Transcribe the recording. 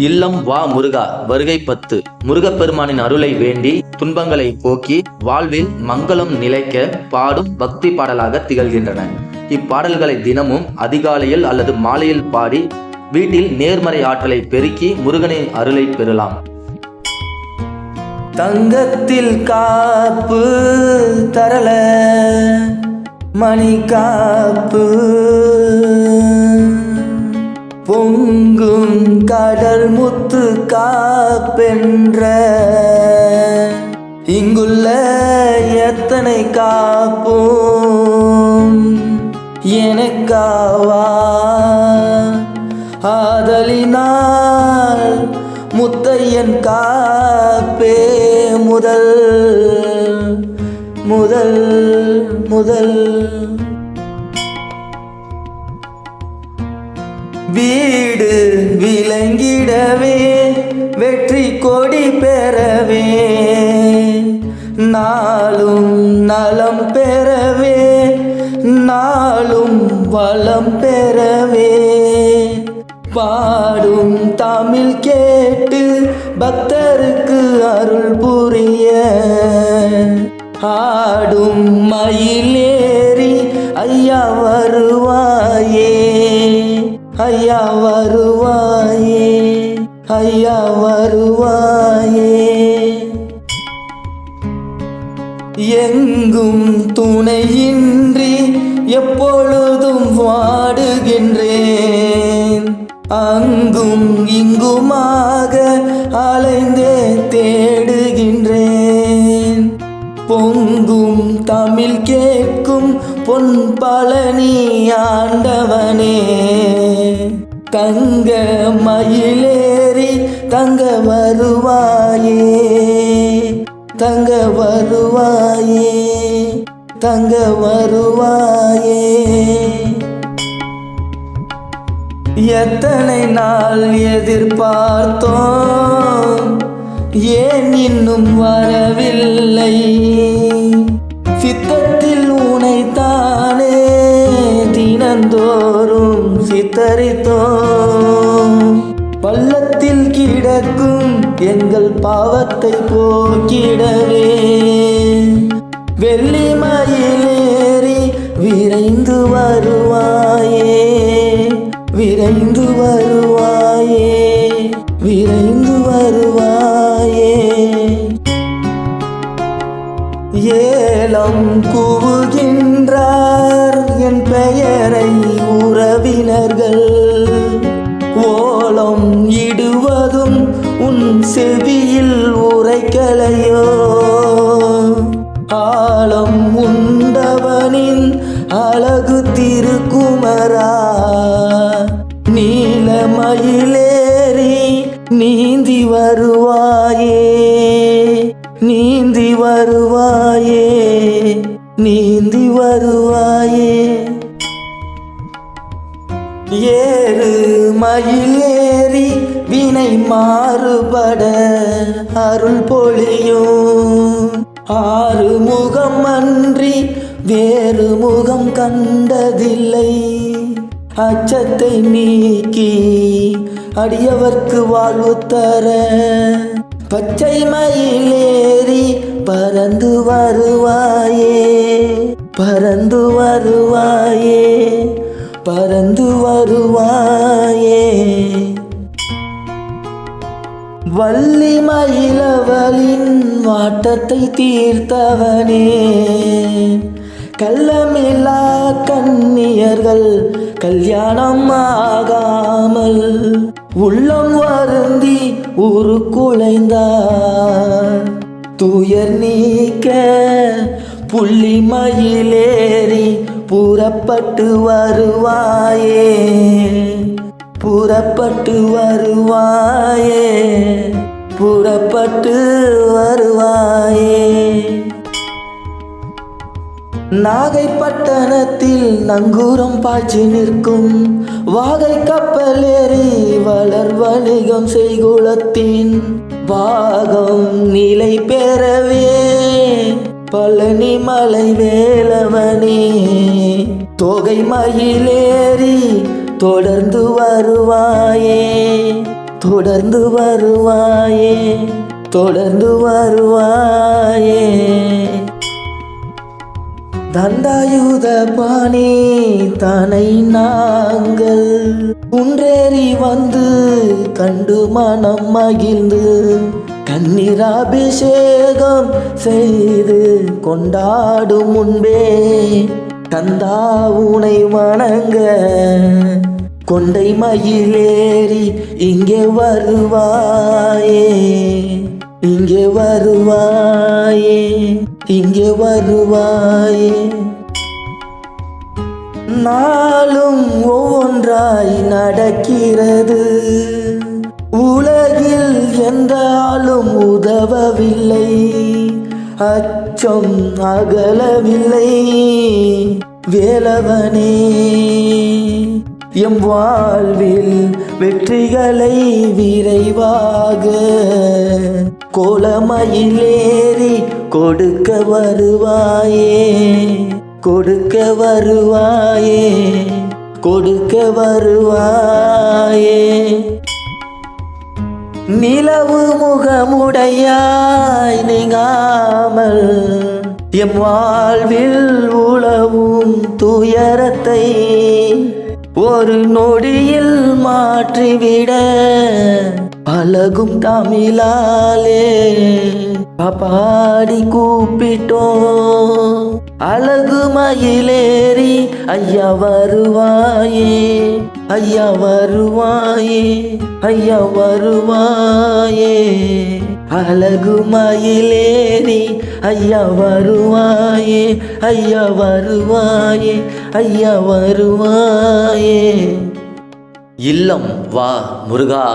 இல்லம் வா முருகா வருகை 10. முருகப்பெருமானின் அருளை வேண்டி துன்பங்களை போக்கி வாழ்வில் மங்களம் நிலைக்க பாடும் பக்தி பாடலாக திகழ்கின்றன. இப்பாடல்களை தினமும் அதிகாலையில் அல்லது மாலையில் பாடி வீட்டில் நேர்மறை ஆற்றலை பெருக்கி முருகனின் அருளை பெறலாம். தங்கத்தில் காப்பு தரல மணி காப்பு, பொங்கும் கடல் முத்து காப்பென்ற இங்குள்ள எத்தனை காப்பும் எனக்காவா ஆதலினால் முத்தையன் காப்பே முதல் முதல் முதல். வீடு விளங்கிடவே வெற்றி கொடி பெறவே நாளும் நலம் பெறவே நாளும் வளம் பெறவே பாடும் தமிழ் கேட்டு பக்தருக்கு அருள் புரிய ஆடும் மயிலேறி ஐயா வருவாயே ஐயா வருவாயே ஐயா வருவாயே. எங்கும் துணையின்றி எப்பொழுதும் வாடுகின்றேன், அங்கும் இங்குமாக அலைந்தே தேடுகின்றேன். பொங்கும் தமிழ் கேட்கும் பொன் பழனி ஆண்டவனே, தங்க மயிலேறி தங்க வருவாயே தங்க வருவாயே தங்க வருவாயே. எத்தனை நாள் எதிர்பார்த்தோம், ஏன் இன்னும் வரவில்லை? சித்தத்தில் உனைத்தானே தினந்தோறும் சித்தரித்தோம். பள்ளத்தில் கிடக்கும் எங்கள் பாவத்தை போக்கிடவே வெள்ளி மயிலேறி விரைந்து வருவாயே விரைந்து வருவாயே விரைந்து வருவாயே. ஏலம் கூவுகின்றார் என் பெயரை உறவினர்கள், ஓலம் இடுவதும் உன் செவியில் உரைக்கலையோ? ஆலம் உண்டவனின் அழகு திருக்குமரா, நீலமயிலேறி நீந்தி வருவாயே நீந்தி வருவாயே நீந்தி வருவாயே. ஏறு மயிலேறி வினை மாறுபட அருள் பொழியும், ஆறு முகம் அன்றி வேறு முகம் கண்டதில்லை. அச்சத்தை நீக்கி அடியவர்க்கு வாழ்வு தர பச்சை மயிலேறி பறந்து வருவாயே பறந்து வருவாயே பறந்து வருவாயே. வள்ளி மயிலவளின் வாட்டத்தை தீர்த்தவனே, கள்ளமில்லா கன்னியர்கள் கல்யாணம் ஆகாமல் உள்ளம் வருந்தி உருக்குலைந்தார். துயர் நீக்க புள்ளி மயிலேறி புறப்பட்டு வருவாயே புறப்பட்டு வருவாயே புறப்பட்டு வருவாயே. நாகைப்பட்டணத்தில் நங்கூரம் பாய்ச்சி நிற்கும் வாகை கப்பலேறி வளர் வணிகம் செய்குளத்தின் பாகம் நிலை பெறவே பழனி மலை வேலவனே தோகை மயிலேறி தொடர்ந்து வருவாயே தொடர்ந்து வருவாயே, தொடர்ந்து வருவாயே. தண்டாயுத பாணி தனை நாங்கள் குன்றேறி வந்து கண்டு மனம் மகிழ்ந்து கண்ணீராபிஷேகம் செய்து கொண்டாடும் முன்பே கந்தா உனை வணங்க கொண்டை மயிலேறி இங்கே வருவாயே, இங்கே வருவாயே, இங்கே வருவாயே. நாளும் ஒவ்வொன்றாய் நடக்கிறது, உலகில் எந்த ஆளும் உதவவில்லை, அச்சம் அகலவில்லை வேலவனே. எம் வாழ்வில் வெற்றிகளை விரைவாக கோலமயிலேறி கொடுக்க வருவாயே, கொடுக்க வருவாயே, கொடுக்க வருவாயே. நிலவு முகமுடையாய் நீங்காமல் எம் வாழ்வில் உலவும் துயரத்தை ஒரு நொடியில் மாற்றிவிட பழகும் தமிழாலே பாடி கூப்பிட்டோம். அழகு மயிலேறி ஐயா வருவாயே, ஐயா வருவாயே, ஐயா வருவாயே. அழகு மயிலேறி ஐயா வருவாயே, ஐயா வருவாயே, ஐயா வருவாயே. இல்லம் வா முருகா.